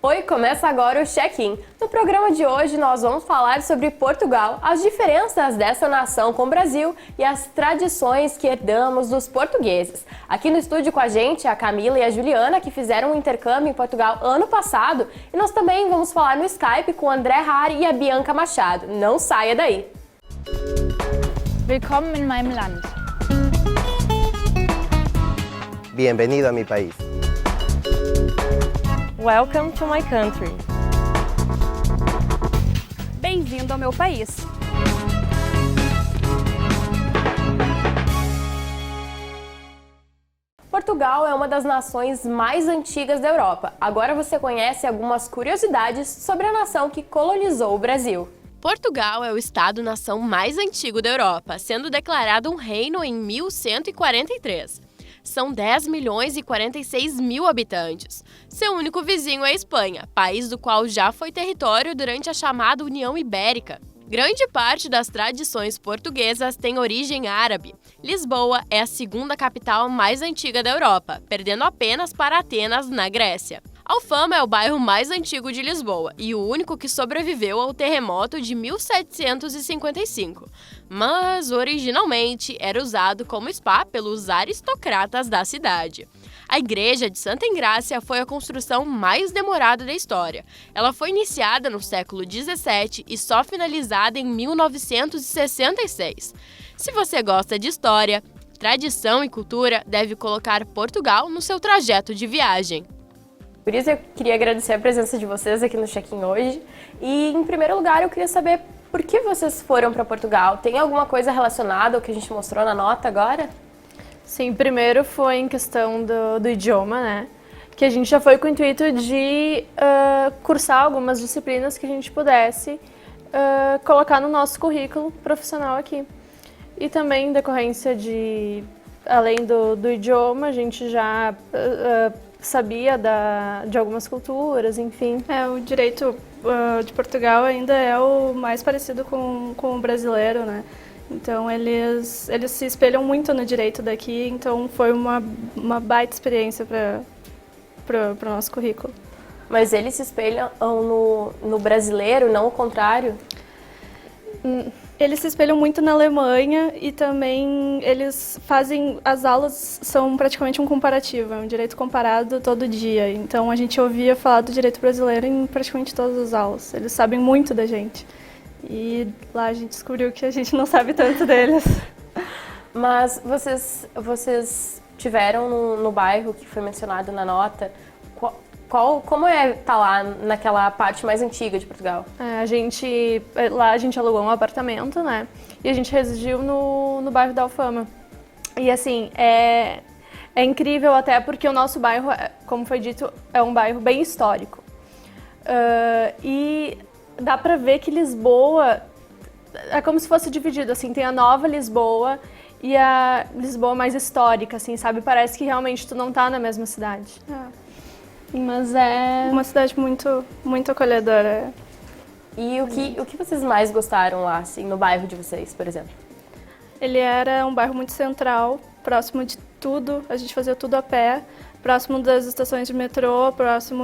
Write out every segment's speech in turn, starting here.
Oi, começa agora o Check-in. No programa de hoje nós vamos falar sobre Portugal, as diferenças dessa nação com o Brasil e as tradições que herdamos dos portugueses. Aqui no estúdio com a gente a Camila e a Juliana, que fizeram um intercâmbio em Portugal ano passado, e nós também vamos falar no Skype com o André Hari e a Bianca Machado. Não saia daí! Willkommen in meinem Land. Bienvenido a mi país. Welcome to my country. Bem-vindo ao meu país. Portugal é uma das nações mais antigas da Europa. Agora você conhece algumas curiosidades sobre a nação que colonizou o Brasil. Portugal é o estado-nação mais antigo da Europa, sendo declarado um reino em 1143. São 10 milhões e 46 mil habitantes. Seu único vizinho é a Espanha, país do qual já foi território durante a chamada União Ibérica. Grande parte das tradições portuguesas tem origem árabe. Lisboa é a segunda capital mais antiga da Europa, perdendo apenas para Atenas, na Grécia. Alfama é o bairro mais antigo de Lisboa e o único que sobreviveu ao terremoto de 1755, mas originalmente era usado como spa pelos aristocratas da cidade. A igreja de Santa Engrácia foi a construção mais demorada da história. Ela foi iniciada no século XVII e só finalizada em 1966. Se você gosta de história, tradição e cultura, deve colocar Portugal no seu trajeto de viagem. Por isso eu queria agradecer a presença de vocês aqui no Check-in hoje. E, em primeiro lugar, eu queria saber por que vocês foram para Portugal. Tem alguma coisa relacionada ao que a gente mostrou na nota agora? Sim, primeiro foi em questão do idioma, né? Que a gente já foi com o intuito de cursar algumas disciplinas que a gente pudesse colocar no nosso currículo profissional aqui. E também em decorrência de, além do idioma, a gente já sabia de algumas culturas, enfim. O direito de Portugal ainda é o mais parecido com o brasileiro, né? Então eles se espelham muito no direito daqui, então foi uma baita experiência para o nosso currículo. Mas eles se espelham no brasileiro, não o contrário? Eles se espelham muito na Alemanha e também eles fazem, as aulas são praticamente um comparativo, é um direito comparado todo dia. Então a gente ouvia falar do direito brasileiro em praticamente todas as aulas. Eles sabem muito da gente. E lá a gente descobriu que a gente não sabe tanto deles. Mas vocês tiveram no bairro que foi mencionado na nota, como é estar lá naquela parte mais antiga de Portugal? Lá a gente alugou um apartamento, né? E a gente residiu no bairro da Alfama. E assim, é incrível até porque o nosso bairro, como foi dito, é um bairro bem histórico. E dá pra ver que Lisboa é como se fosse dividido, assim, tem a nova Lisboa e a Lisboa mais histórica, assim, sabe? Parece que realmente tu não tá na mesma cidade. Mas é uma cidade muito, muito acolhedora. E o que vocês mais gostaram lá, assim, no bairro de vocês, por exemplo? Ele era um bairro muito central, próximo de tudo, a gente fazia tudo a pé, próximo das estações de metrô, próximo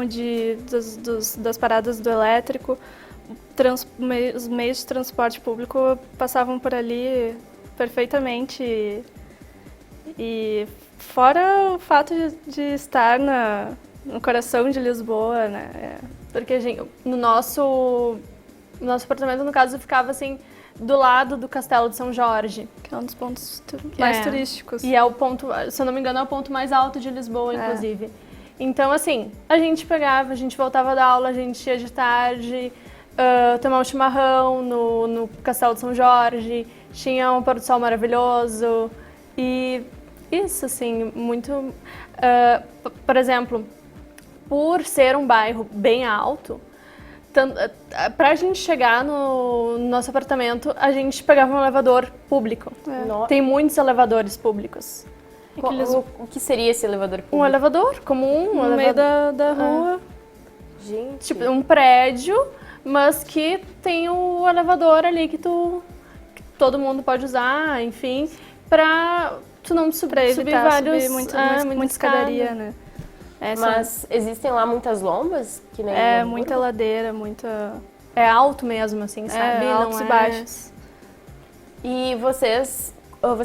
das paradas do elétrico. Os meios de transporte público passavam por ali perfeitamente. E fora o fato de estar no coração de Lisboa, né? Porque no nosso apartamento, no caso, ficava assim do lado do Castelo de São Jorge, que é um dos pontos mais turísticos. E é o ponto, se eu não me engano, é o ponto mais alto de Lisboa, inclusive. Então, assim, a gente voltava da aula, a gente ia de tarde tomar um chimarrão no Castelo de São Jorge, tinha um pôr do sol maravilhoso e isso, assim, muito... por exemplo, por ser um bairro bem alto, pra gente chegar no nosso apartamento, a gente pegava um elevador público. Tem muitos elevadores públicos. O que seria esse elevador público? Um elevador comum, no meio da rua. Gente... Tipo, um prédio, mas que tem o elevador ali que todo mundo pode usar, enfim, pra tu não subir vários... muita escadaria, né? Mas existem lá muitas lombas? Que nem É, no muita Hamburgo? ladeira, muita... É alto mesmo, assim, sabe? Não altos é... e baixos. E vocês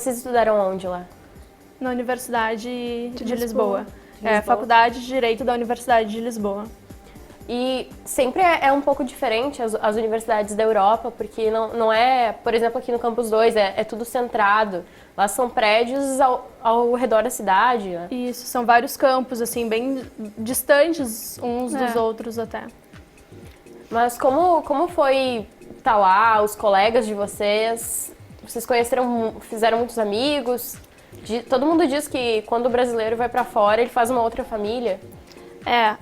estudaram onde lá? Na Universidade de Lisboa. Lisboa. É, Faculdade de Direito da Universidade de Lisboa. E sempre é um pouco diferente as universidades da Europa, porque não é, por exemplo, aqui no Campus 2, é tudo centrado. Lá são prédios ao redor da cidade, né? Isso, são vários campos, assim, bem distantes uns dos outros até. Mas como foi estar lá, os colegas de vocês? Vocês fizeram muitos amigos? Todo mundo diz que quando o brasileiro vai pra fora, ele faz uma outra família.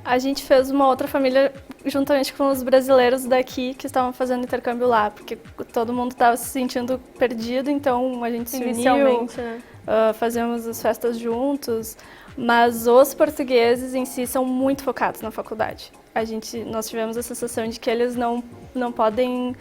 A gente fez uma outra família juntamente com os brasileiros daqui que estavam fazendo intercâmbio lá, porque todo mundo estava se sentindo perdido, então a gente se uniu, Inicialmente, né? fazemos as festas juntos, mas os portugueses em si são muito focados na faculdade. Nós tivemos a sensação de que eles não podem...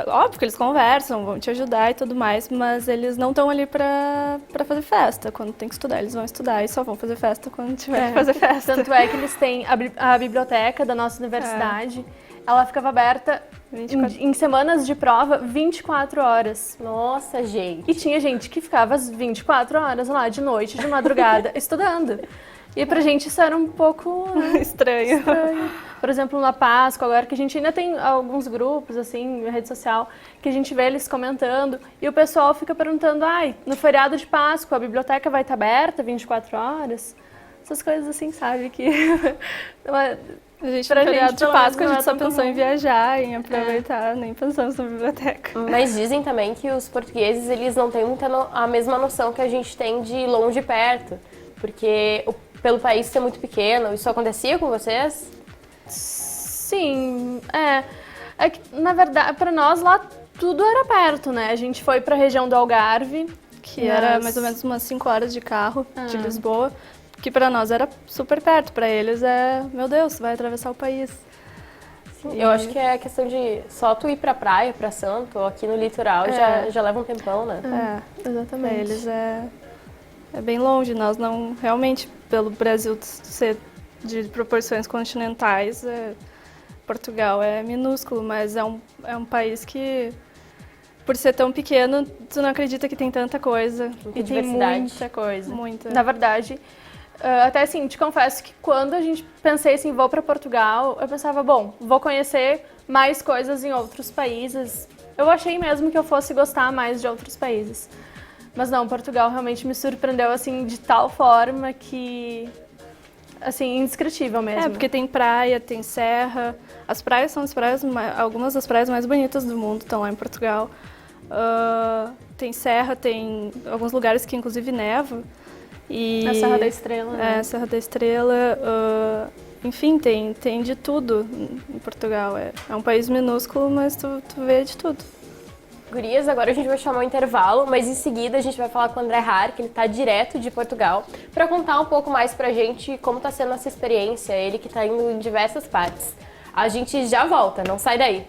Óbvio que eles conversam, vão te ajudar e tudo mais, mas eles não estão ali pra fazer festa. Quando tem que estudar, eles vão estudar e só vão fazer festa quando tiver que fazer festa. Tanto é que eles têm a biblioteca da nossa universidade, ela ficava aberta em semanas de prova 24 horas. Nossa, gente! E tinha gente que ficava as 24 horas lá, de noite, de madrugada, estudando. E pra gente isso era um pouco, né, Estranho. Por exemplo, na Páscoa, agora que a gente ainda tem alguns grupos, assim, na rede social, que a gente vê eles comentando, e o pessoal fica perguntando, no feriado de Páscoa a biblioteca vai estar aberta 24 horas? Essas coisas assim, sabe, que... A gente, no feriado de Páscoa, a gente só pensou em viajar, em aproveitar, nem pensamos na biblioteca. Mas dizem também que os portugueses, eles não têm a mesma noção que a gente tem de longe e perto, porque pelo país ser muito pequeno, isso acontecia com vocês? Sim, é que, na verdade, para nós lá tudo era perto, né? A gente foi para a região do Algarve, que era mais ou menos umas 5 horas de carro de Lisboa, que para nós era super perto, para eles meu Deus, vai atravessar o país. Sim. Eu acho que é questão de só tu ir pra praia, pra Santo, ou aqui no litoral, já leva um tempão, né? Exatamente. Para eles é bem longe, nós não, realmente, pelo Brasil ser de proporções continentais, Portugal é minúsculo, mas é um país que, por ser tão pequeno, tu não acredita que tem tanta coisa. E tem muita coisa. Muita. Na verdade, até assim, te confesso que quando a gente pensei assim, vou para Portugal, eu pensava, bom, vou conhecer mais coisas em outros países. Eu achei mesmo que eu fosse gostar mais de outros países. Mas não, Portugal realmente me surpreendeu assim de tal forma que... Assim, indescritível mesmo. Porque tem praia, tem serra. As praias são algumas das praias mais bonitas do mundo estão lá em Portugal. Tem serra, tem alguns lugares que inclusive neva. A Serra da Estrela, né? Serra da Estrela. Enfim, tem de tudo em Portugal. É um país minúsculo, mas tu vê de tudo. Gurias, agora a gente vai chamar um intervalo, mas em seguida a gente vai falar com o André Har, que ele tá direto de Portugal, para contar um pouco mais pra gente como tá sendo essa experiência, ele que tá indo em diversas partes. A gente já volta, não sai daí!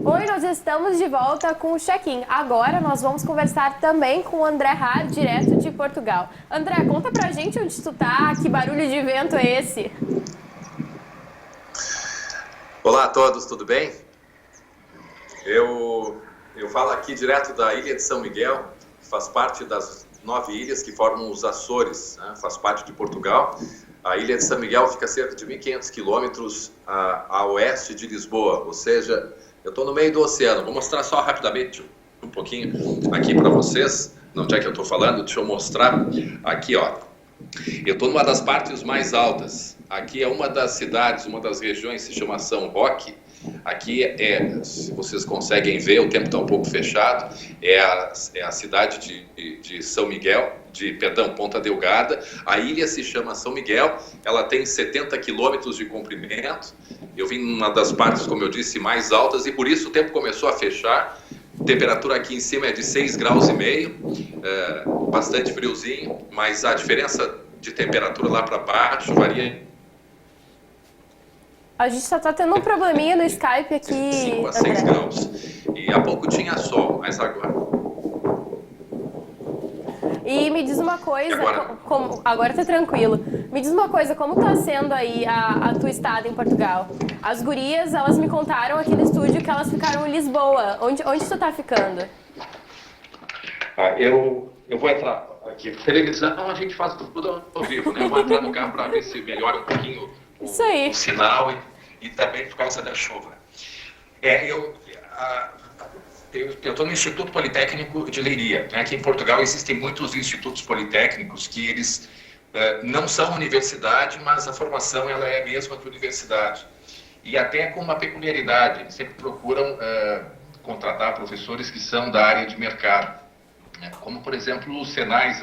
Oi, nós estamos de volta com o Check-in. Agora nós vamos conversar também com o André Har, direto de Portugal. André, conta pra gente onde tu tá, que barulho de vento é esse? Olá a todos, tudo bem? Eu falo aqui direto da Ilha de São Miguel, que faz parte das 9 ilhas que formam os Açores, né? Faz parte de Portugal. A Ilha de São Miguel fica a cerca de 1.500 quilômetros a oeste de Lisboa, ou seja... Eu estou no meio do oceano. Vou mostrar só rapidamente um pouquinho aqui para vocês. Onde é que eu estou falando? Deixa eu mostrar. Aqui, ó. Eu estou numa das partes mais altas. Aqui é uma das cidades, uma das regiões, se chama São Roque. Aqui se vocês conseguem ver, o tempo está um pouco fechado, é a cidade de São Miguel, Ponta Delgada. A ilha se chama São Miguel, ela tem 70 quilômetros de comprimento. Eu vim numa das partes, como eu disse, mais altas e por isso o tempo começou a fechar. A temperatura aqui em cima é de 6,5 graus, bastante friozinho, mas a diferença de temperatura lá para baixo varia. A gente só tá tendo um probleminha no Skype aqui, 5 a 6 graus. E há pouco tinha sol, mas agora... E me diz uma coisa, Agora? agora tá tranquilo. Me diz uma coisa, como tá sendo aí a tua estada em Portugal? As gurias, elas me contaram aqui no estúdio que elas ficaram em Lisboa. Onde tu tá ficando? Eu vou entrar aqui. Televisão, a gente faz tudo ao vivo, né? Eu vou entrar no carro para ver se melhora um pouquinho Isso aí. o sinal e também por causa da chuva. Eu estou no Instituto Politécnico de Leiria. Aqui em Portugal existem muitos institutos politécnicos que eles não são universidade, mas a formação ela é a mesma que universidade. E até com uma peculiaridade, eles sempre procuram contratar professores que são da área de mercado, né? Como, por exemplo, o SENAI,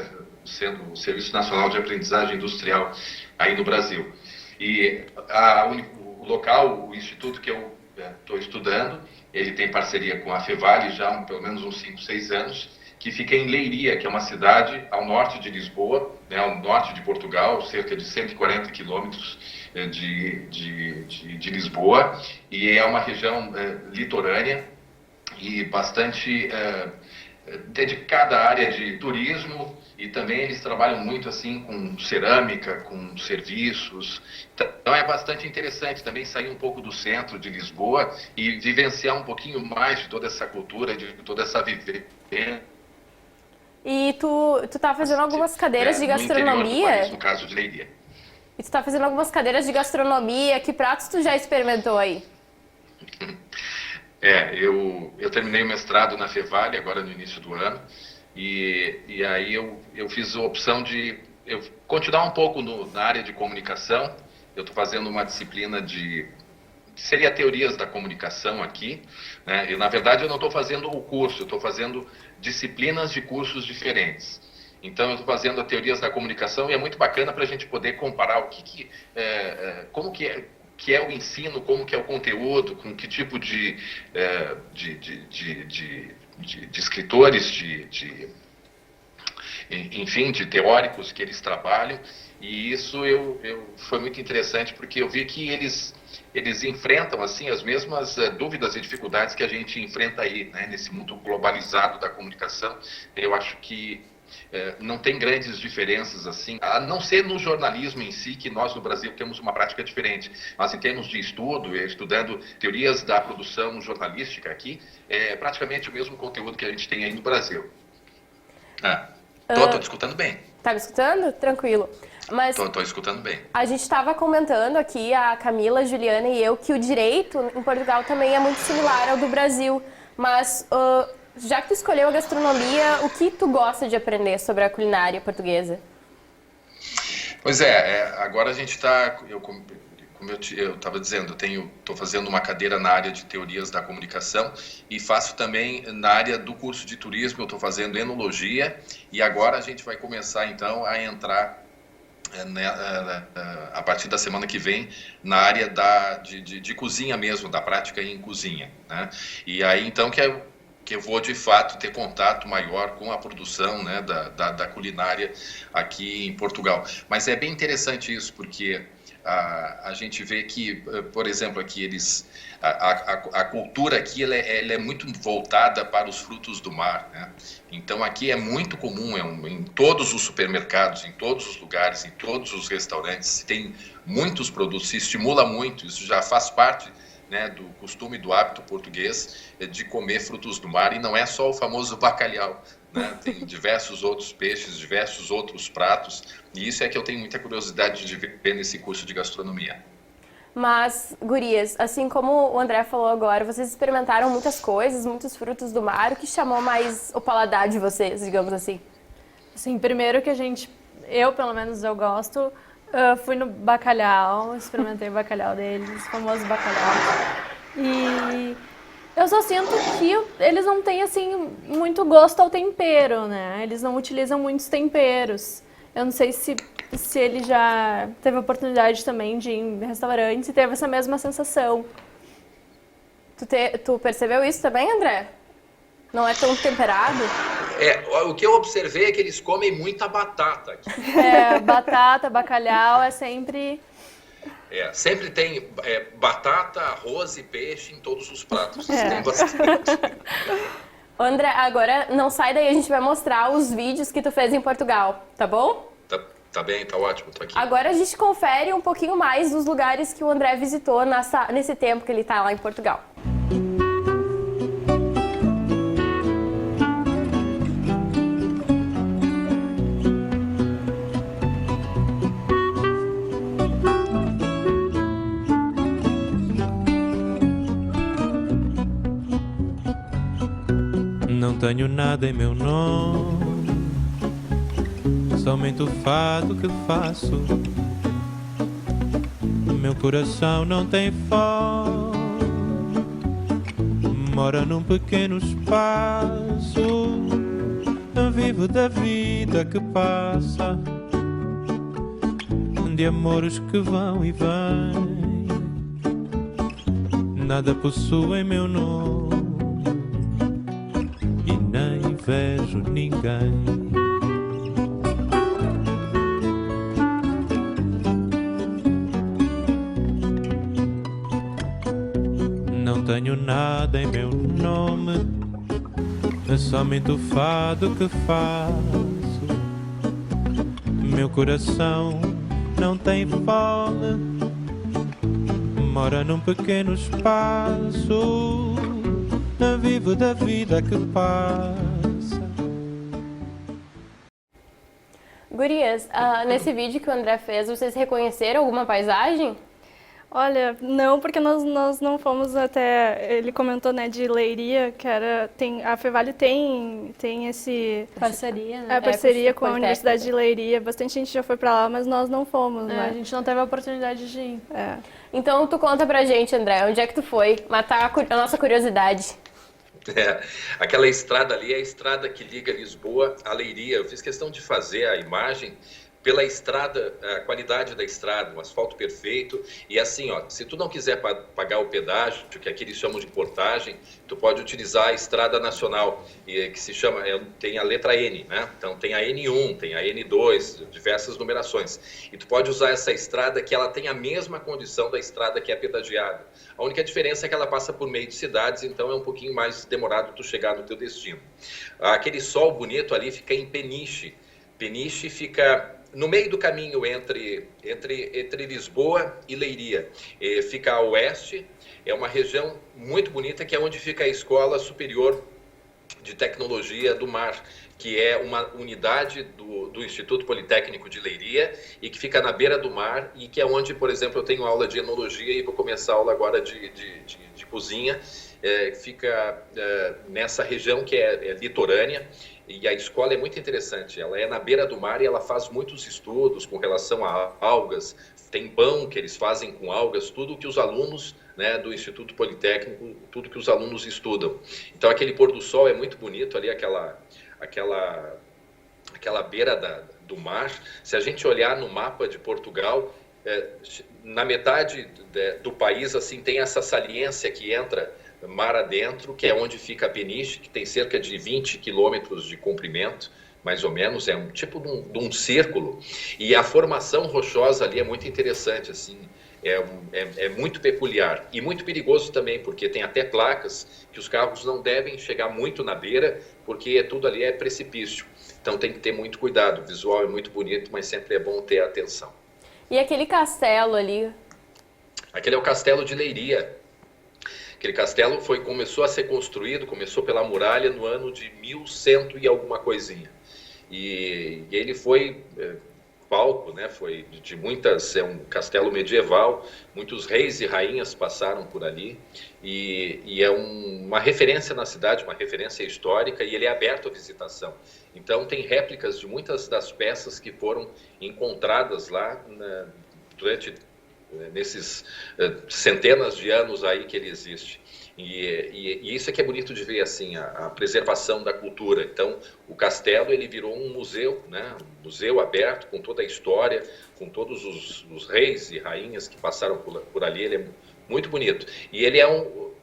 sendo o Serviço Nacional de Aprendizagem Industrial aí no Brasil. E o local, o instituto que eu estou estudando, ele tem parceria com a Fevale já há pelo menos uns 5, 6 anos, que fica em Leiria, que é uma cidade ao norte de Lisboa, né, ao norte de Portugal, cerca de 140 quilômetros de Lisboa, e é uma região litorânea e bastante dedicada à área de turismo, e também eles trabalham muito assim com cerâmica, com serviços. Então é bastante interessante também sair um pouco do centro de Lisboa e vivenciar um pouquinho mais de toda essa cultura, de toda essa vivência. E tu tá fazendo algumas cadeiras de gastronomia? No interior do país, no caso de Leiria. E tu tá fazendo algumas cadeiras de gastronomia. Que pratos tu já experimentou aí? Eu terminei o mestrado na Fevale agora no início do ano. E aí eu fiz a opção de continuar um pouco na área de comunicação. Eu estou fazendo uma disciplina seria teorias da comunicação aqui, né? E na verdade eu não estou fazendo o curso, eu estou fazendo disciplinas de cursos diferentes. Então eu estou fazendo a teorias da comunicação e é muito bacana para a gente poder comparar como que é o ensino, como que é o conteúdo, com que tipo de escritores, enfim, de teóricos que eles trabalham. E isso foi muito interessante, porque eu vi que eles enfrentam assim as mesmas dúvidas e dificuldades que a gente enfrenta aí, né, nesse mundo globalizado da comunicação. Eu acho que não tem grandes diferenças assim, a não ser no jornalismo em si, que nós no Brasil temos uma prática diferente. Mas em termos de estudo, estudando teorias da produção jornalística aqui, é praticamente o mesmo conteúdo que a gente tem aí no Brasil. Tô escutando bem. Tá me escutando? Tranquilo. Mas tô escutando bem. A gente estava comentando aqui, a Camila, a Juliana e eu, que o direito em Portugal também é muito similar ao do Brasil. Mas já que tu escolheu a gastronomia, o que tu gosta de aprender sobre a culinária portuguesa? Pois agora a gente está, como eu estava dizendo, estou fazendo uma cadeira na área de teorias da comunicação e faço também na área do curso de turismo, eu estou fazendo enologia e agora a gente vai começar então a entrar a partir da semana que vem na área de cozinha mesmo, da prática em cozinha, né? E aí então que eu vou de fato ter contato maior com a produção, né, da culinária aqui em Portugal. Mas é bem interessante isso, porque a gente vê que, por exemplo, aqui a cultura aqui ela é muito voltada para os frutos do mar, né? Então aqui é muito comum, em todos os supermercados, em todos os lugares, em todos os restaurantes, tem muitos produtos, se estimula muito, isso já faz parte, né, do costume, do hábito português de comer frutos do mar, e não é só o famoso bacalhau, né? Tem diversos outros peixes, diversos outros pratos, e isso é que eu tenho muita curiosidade de ver nesse curso de gastronomia. Mas, gurias, assim como o André falou agora, vocês experimentaram muitas coisas, muitos frutos do mar. O que chamou mais o paladar de vocês, digamos assim? Sim, primeiro que eu pelo menos eu gosto, fui no bacalhau, experimentei o bacalhau deles, o famoso bacalhau. E eu só sinto que eles não têm, assim, muito gosto ao tempero, né? Eles não utilizam muitos temperos. Eu não sei se ele já teve a oportunidade também de ir em restaurantes e teve essa mesma sensação. Tu percebeu isso também, André? Não é tão temperado? O que eu observei é que eles comem muita batata aqui. Batata, bacalhau é sempre... Sempre tem batata, arroz e peixe em todos os pratos. Tem bastante. André, agora não sai daí, a gente vai mostrar os vídeos que tu fez em Portugal, tá bom? Tá bem, tá ótimo, tô aqui. Agora a gente confere um pouquinho mais dos lugares que o André visitou nesse tempo que ele tá lá em Portugal. Não tenho nada em meu nome, somente o fado que faço. Meu coração não tem fome, mora num pequeno espaço. Vivo da vida que passa, de amores que vão e vêm. Nada possuo em meu nome e nem vejo ninguém. Não tenho nada em meu nome, é somente o fado que faço. Meu coração não tem fome, mora num pequeno espaço. Vivo da vida que passa. Gurias, nesse vídeo que o André fez, vocês reconheceram alguma paisagem? Olha, não, porque nós não fomos até... Ele comentou, né, de Leiria, que a Fevale tem esse... Parceria, né? parceria com a Universidade de Leiria. Bastante gente já foi pra lá, mas nós não fomos, né? A gente não teve a oportunidade de ir. Então tu conta pra gente, André, onde é que tu foi? Matar a nossa curiosidade. Aquela estrada ali é a estrada que liga Lisboa a Leiria. Eu fiz questão de fazer a imagem pela estrada, a qualidade da estrada, o asfalto perfeito. E assim, ó, se tu não quiser pagar o pedágio, que aqui eles chamam de portagem, tu pode utilizar a estrada nacional, que se chama, tem a letra N, né? Então tem a N1, tem a N2, diversas numerações. E tu pode usar essa estrada que ela tem a mesma condição da estrada que é pedagiada. A única diferença é que ela passa por meio de cidades, então é um pouquinho mais demorado tu chegar no teu destino. Aquele sol bonito ali fica em Peniche. Peniche fica no meio do caminho entre Lisboa e Leiria. Fica a oeste, é uma região muito bonita, que é onde fica a Escola Superior de Tecnologia do Mar, que é uma unidade do Instituto Politécnico de Leiria e que fica na beira do mar e que é onde, por exemplo, eu tenho aula de enologia e vou começar a aula agora de cozinha. Fica nessa região que é litorânea. E a escola é muito interessante, ela é na beira do mar e ela faz muitos estudos com relação a algas, tem pão que eles fazem com algas, tudo que os alunos, né, do Instituto Politécnico, tudo que os alunos estudam. Então aquele pôr do sol é muito bonito ali, aquela beira do mar. Se a gente olhar no mapa de Portugal, na metade do país assim tem essa saliência que entra mar adentro, que é onde fica a Peniche, que tem cerca de 20 quilômetros de comprimento, mais ou menos, é um tipo de um círculo, e a formação rochosa ali é muito interessante, assim, é muito peculiar e muito perigoso também, porque tem até placas que os carros não devem chegar muito na beira, porque tudo ali é precipício, então tem que ter muito cuidado. O visual é muito bonito, mas sempre é bom ter atenção. E aquele castelo ali? Aquele é o Castelo de Leiria. Aquele castelo começou a ser construído, começou pela muralha no ano de 1100 e alguma coisinha. E ele foi palco, né? Foi de muitas, é um castelo medieval, muitos reis e rainhas passaram por ali e é uma referência na cidade, uma referência histórica, e ele é aberto à visitação. Então tem réplicas de muitas das peças que foram encontradas lá durante nesses centenas de anos aí que ele existe. E isso é que é bonito de ver, assim, a preservação da cultura. Então, o castelo, ele virou um museu, né? Um museu aberto, com toda a história, com todos os reis e rainhas que passaram por ali. Ele é muito bonito. E ele é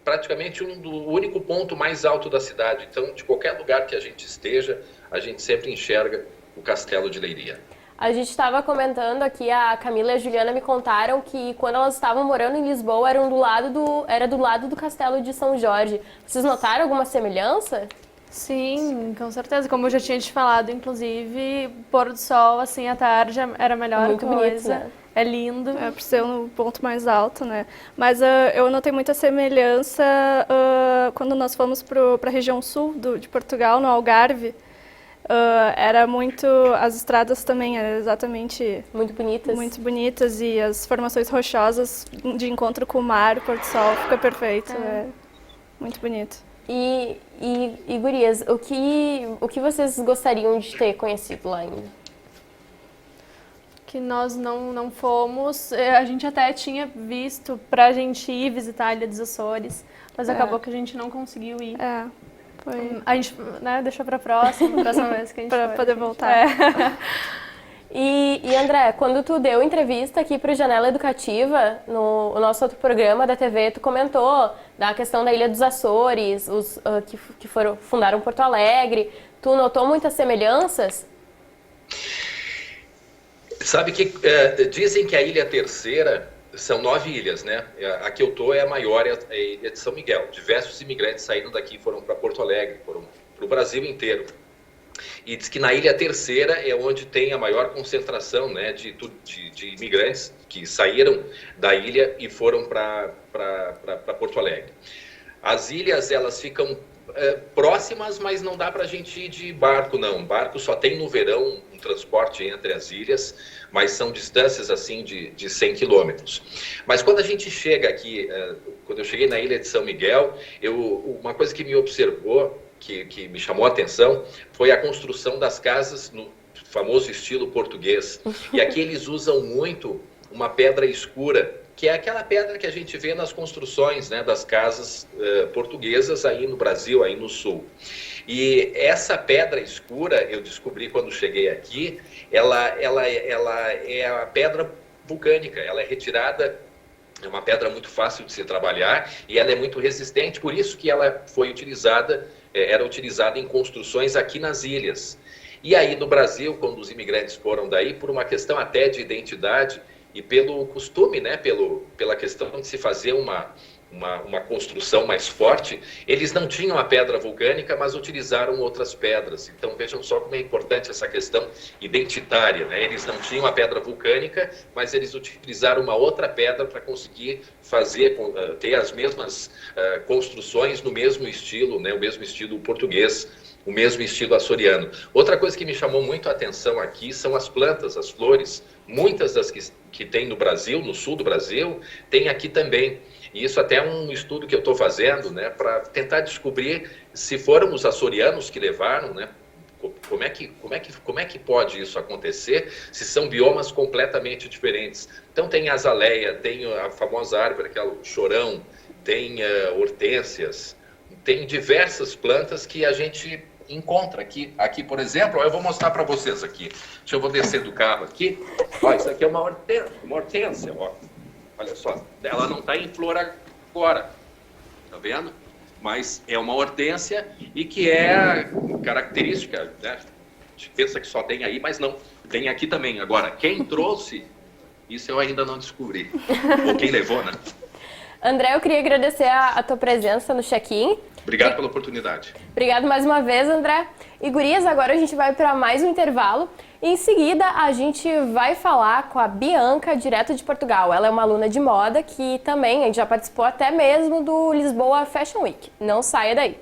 praticamente o único ponto mais alto da cidade. Então, de qualquer lugar que a gente esteja, a gente sempre enxerga o Castelo de Leiria. A gente estava comentando aqui, a Camila e a Juliana me contaram que quando elas estavam morando em Lisboa, era do lado do Castelo de São Jorge. Vocês notaram alguma semelhança? Sim, com certeza. Como eu já tinha te falado, inclusive, pôr do sol, assim, à tarde era a melhor Muito coisa. bonito, né? É lindo. É, por ser um ponto mais alto, né? Mas eu notei muita semelhança quando nós fomos para a região sul de Portugal, no Algarve. Era muito... As estradas também eram exatamente... Muito bonitas. Muito bonitas e as formações rochosas de encontro com o mar, o pôr do sol, fica perfeito. É muito bonito. E gurias, o que vocês gostariam de ter conhecido lá ainda? Que nós não fomos. A gente até tinha visto pra gente ir visitar a Ilha dos Açores, mas acabou que a gente não conseguiu ir. Foi A gente, né, deixou pra próxima vez que a gente para foi. poder voltar. E André, quando tu deu entrevista aqui para o Janela Educativa, no nosso outro programa da TV, tu comentou da questão da Ilha dos Açores, os que fundaram Porto Alegre. Tu notou muitas semelhanças? Sabe que dizem que a Ilha Terceira são 9 ilhas, né? A que eu tô é a maior, é a Ilha de São Miguel. Diversos imigrantes saíram daqui, foram para Porto Alegre, foram para o Brasil inteiro. E diz que na Ilha Terceira é onde tem a maior concentração, né, de imigrantes que saíram da ilha e foram para Porto Alegre. As ilhas, elas ficam próximas, mas não dá para a gente ir de barco, não. Barco só tem no verão um transporte entre as ilhas, mas são distâncias assim de 100 quilômetros. Mas quando a gente chega aqui, quando eu cheguei na Ilha de São Miguel, uma coisa que me observou, que me chamou a atenção, foi a construção das casas no famoso estilo português. E aqui eles usam muito uma pedra escura, que é aquela pedra que a gente vê nas construções, né, das casas portuguesas aí no Brasil, aí no sul. E essa pedra escura, eu descobri quando cheguei aqui, ela é a pedra vulcânica, ela é retirada. É uma pedra muito fácil de se trabalhar e ela é muito resistente, por isso que ela foi era utilizada em construções aqui nas ilhas. E aí no Brasil, quando os imigrantes foram daí, por uma questão até de identidade e pelo costume, né, pela questão de se fazer uma construção mais forte, eles não tinham a pedra vulcânica, mas utilizaram outras pedras. Então vejam só como é importante essa questão identitária, né? Eles não tinham a pedra vulcânica, mas eles utilizaram uma outra pedra para conseguir ter as mesmas construções no mesmo estilo, né? O mesmo estilo português, o mesmo estilo açoriano. Outra coisa que me chamou muito a atenção aqui são as plantas, as flores. Muitas das que tem no Brasil, no sul do Brasil, tem aqui também. E isso até é um estudo que eu estou fazendo, né, para tentar descobrir se foram os açorianos que levaram, né, como é que pode isso acontecer, se são biomas completamente diferentes. Então tem azaleia, tem a famosa árvore, aquela chorão, tem hortênsias, tem diversas plantas que a gente encontra aqui. Aqui, por exemplo, eu vou mostrar para vocês aqui. Eu vou descer do carro aqui. Ó, isso aqui é uma hortênsia, ó. Olha só, ela não está em flor agora, tá vendo? Mas é uma hortênsia e que é característica, né? A gente pensa que só tem aí, mas não, tem aqui também. Agora, quem trouxe, isso eu ainda não descobri. Ou quem levou, né? André, eu queria agradecer a tua presença no check-in. Obrigado pela oportunidade. Obrigado mais uma vez, André. E gurias, agora a gente vai para mais um intervalo. E em seguida, a gente vai falar com a Bianca, direto de Portugal. Ela é uma aluna de moda que também a gente já participou até mesmo do Lisboa Fashion Week. Não saia daí.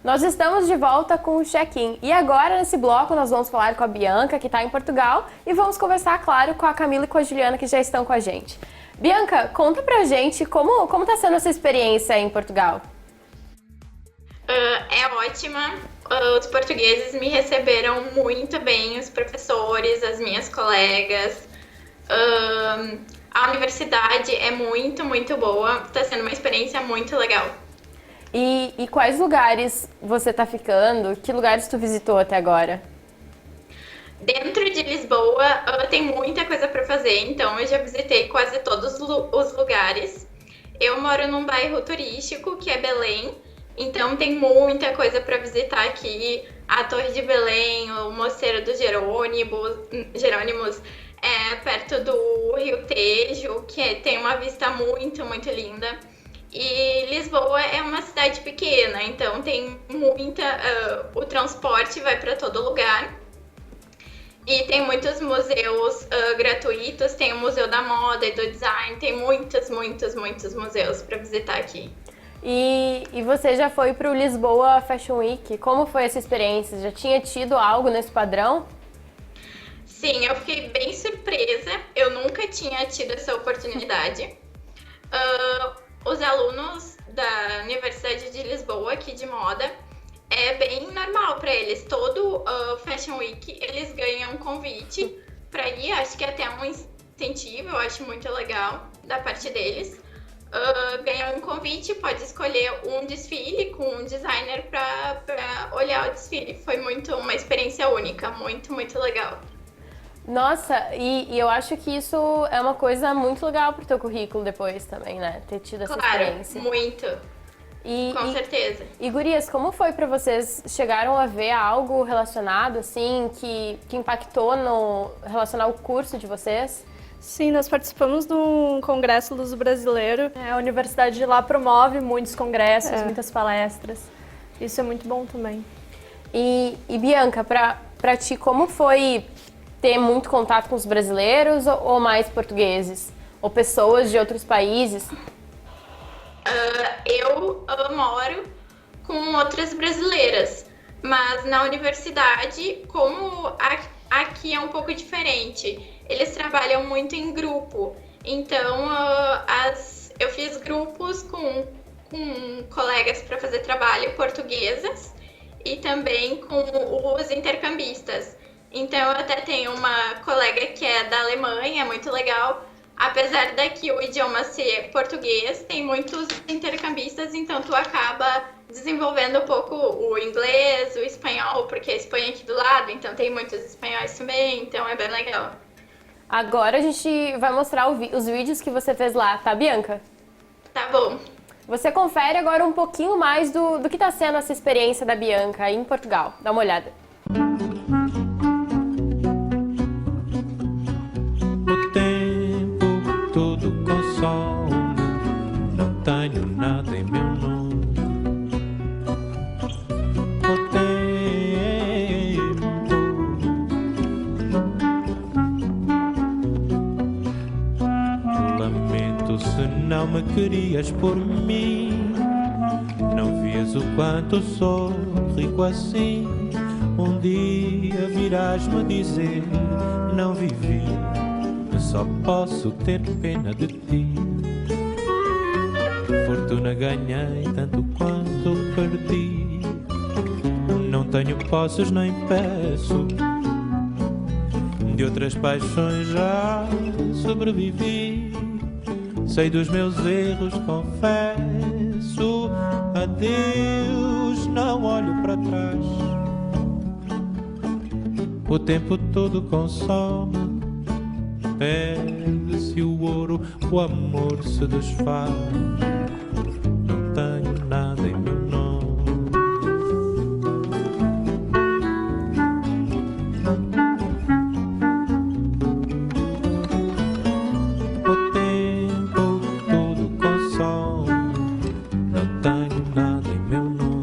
Nós estamos de volta com o check-in e agora nesse bloco nós vamos falar com a Bianca, que está em Portugal, e vamos conversar, claro, com a Camila e com a Juliana, que já estão com a gente. Bianca, conta pra gente como está sendo essa experiência em Portugal. É ótima, os portugueses me receberam muito bem, os professores, as minhas colegas, a universidade é muito, muito boa, está sendo uma experiência muito legal. E quais lugares você está ficando? Que lugares tu visitou até agora? Dentro de Lisboa tem muita coisa para fazer, então eu já visitei quase todos os lugares. Eu moro num bairro turístico, que é Belém, então tem muita coisa para visitar aqui. A Torre de Belém, o Mosteiro dos Jerônimos, perto do Rio Tejo, que tem uma vista muito, muito linda. E Lisboa é uma cidade pequena, então tem o transporte vai para todo lugar. E tem muitos museus gratuitos, tem o Museu da Moda e do Design, tem muitos museus para visitar aqui. E você já foi para o Lisboa Fashion Week? Como foi essa experiência? Já tinha tido algo nesse padrão? Sim, eu fiquei bem surpresa. Eu nunca tinha tido essa oportunidade. Os alunos da Universidade de Lisboa, aqui de moda, é bem normal para eles. Todo Fashion Week eles ganham um convite para ir. Acho que é até um incentivo, eu acho muito legal da parte deles. Ganhar um convite, pode escolher um desfile com um designer para olhar o desfile. Foi uma experiência única, muito legal. Nossa, e eu acho que isso é uma coisa muito legal pro teu currículo depois também, né? Ter tido essa experiência. Muito. Com certeza. E gurias, como foi pra vocês? Chegaram a ver algo relacionado, assim, que impactou no relacionar o curso de vocês? Sim, nós participamos de um congresso luso brasileiro. A universidade de lá promove muitos congressos, muitas palestras. Isso é muito bom também. E Bianca, pra ti, como foi ter muito contato com os brasileiros ou mais portugueses? Ou pessoas de outros países? Eu moro com outras brasileiras, mas na universidade, como aqui é um pouco diferente, eles trabalham muito em grupo. Então, eu fiz grupos com colegas para fazer trabalho portuguesas e também com os intercambistas. Então, eu até tenho uma colega que é da Alemanha, muito legal. Apesar daqui o idioma ser português, tem muitos intercambistas, então tu acaba desenvolvendo um pouco o inglês, o espanhol, porque a Espanha é aqui do lado, então tem muitos espanhóis também, então é bem legal. Agora a gente vai mostrar os vídeos que você fez lá, tá, Bianca? Tá bom. Você confere agora um pouquinho mais do que tá sendo essa experiência da Bianca aí em Portugal. Dá uma olhada. O tempo todo consome, não tenho nada em meu nome. O tempo, lamento se não me querias por mim. Não vias o quanto sou rico assim. Um dia virás-me dizer, não vivi, só posso ter pena de ti. Fortuna ganhei tanto quanto perdi. Não tenho posses nem peço. De outras paixões já sobrevivi. Sei dos meus erros, confesso. Adeus, não olho para trás. O tempo todo consome. Perde-se o ouro, o amor se desfaz. Não tenho nada em meu nome. O tempo todo consome. Não tenho nada em meu nome.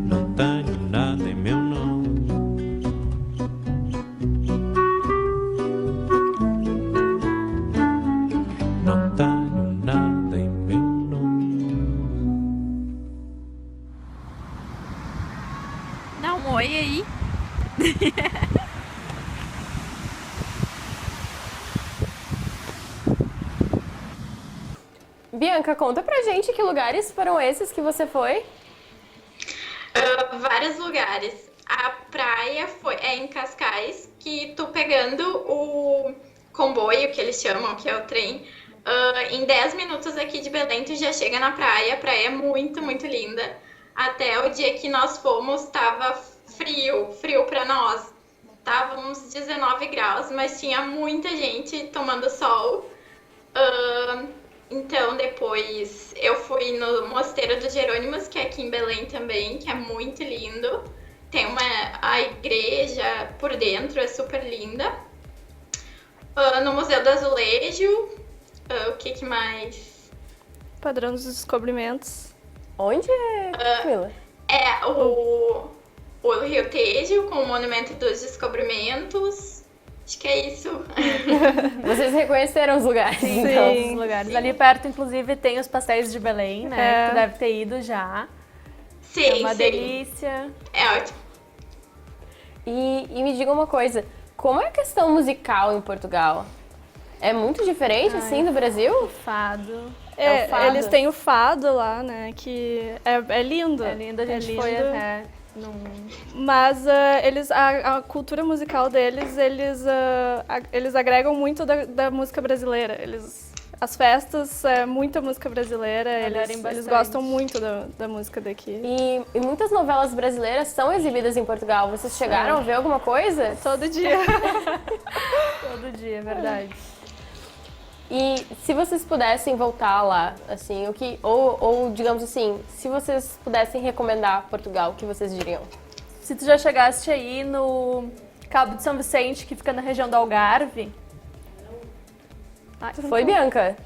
Não tenho nada em meu nome. Não tenho nada em meu nome. Dá um oi aí. Bianca, conta pra gente que lugares foram esses que você foi? Vários lugares. A praia é em Cascais, que tu pegando o comboio, que eles chamam, que é o trem, em 10 minutos aqui de Belém tu já chega na praia. A praia é muito, muito linda. Até o dia que nós fomos, tava frio pra nós. tava uns 19 graus, mas tinha muita gente tomando sol. Então, depois eu fui no Mosteiro dos Jerônimos, que é aqui em Belém também, que é muito lindo. Tem a igreja por dentro, é super linda. No Museu do Azulejo, o que mais? Padrão dos Descobrimentos. Onde é, Camila? É o Rio Tejo, com o Monumento dos Descobrimentos. Acho que é isso. Vocês reconheceram os lugares, Sim, então. todos os lugares. Ali perto, inclusive, tem os pastéis de Belém, né? Que tu deve ter ido já. Sim, É uma sim. delícia. É ótimo. E me diga uma coisa, como é a questão musical em Portugal? É muito diferente, assim, do Brasil? Fado. É o fado. Eles têm o fado lá, né? Que é lindo. É lindo, a gente foi lindo. até Mas a cultura musical deles, eles agregam muito da música brasileira. As festas, muita música brasileira, eles gostam muito da música daqui. E muitas novelas brasileiras são exibidas em Portugal. Vocês chegaram a ver alguma coisa? Todo dia. todo dia, é verdade. E se vocês pudessem voltar lá, assim, ou digamos assim, se vocês pudessem recomendar Portugal, o que vocês diriam? Se tu já chegaste aí no Cabo de São Vicente, que fica na região do Algarve. Foi, Bianca?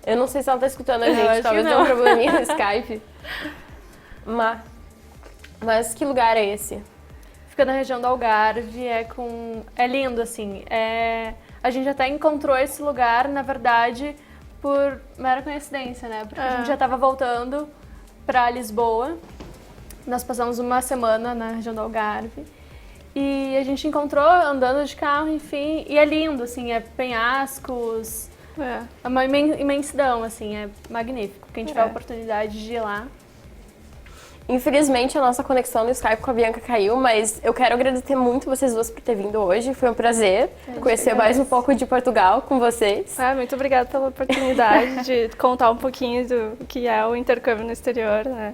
Eu não sei se ela tá escutando a acho gente, que talvez dê não. um probleminha no Skype. Mas que lugar é esse? Fica na região do Algarve, é lindo, assim. A gente até encontrou esse lugar, na verdade, por mera coincidência, né? Porque a gente já estava voltando para Lisboa. Nós passamos uma semana na região do Algarve. E a gente encontrou andando de carro, enfim. E é lindo, assim, é penhascos. É uma imensidão, assim, é magnífico. Quem tiver a oportunidade de ir lá. Infelizmente, a nossa conexão no Skype com a Bianca caiu, mas eu quero agradecer muito vocês duas por ter vindo hoje. Foi um prazer conhecer mais um pouco de Portugal com vocês. Muito obrigada pela oportunidade de contar um pouquinho do que é o intercâmbio no exterior, né?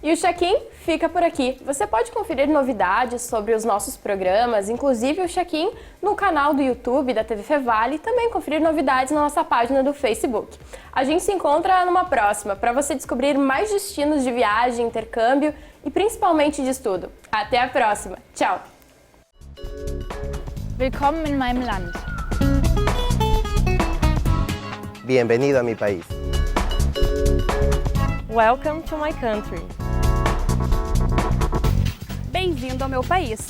E o check-in fica por aqui. Você pode conferir novidades sobre os nossos programas, inclusive o check-in no canal do YouTube da TV Fevale e também conferir novidades na nossa página do Facebook. A gente se encontra numa próxima para você descobrir mais destinos de viagem, intercâmbio e principalmente de estudo. Até a próxima. Tchau! Willkommen in meinem Land. Bienvenido a mi país. Welcome to my country. Bem-vindo ao meu país.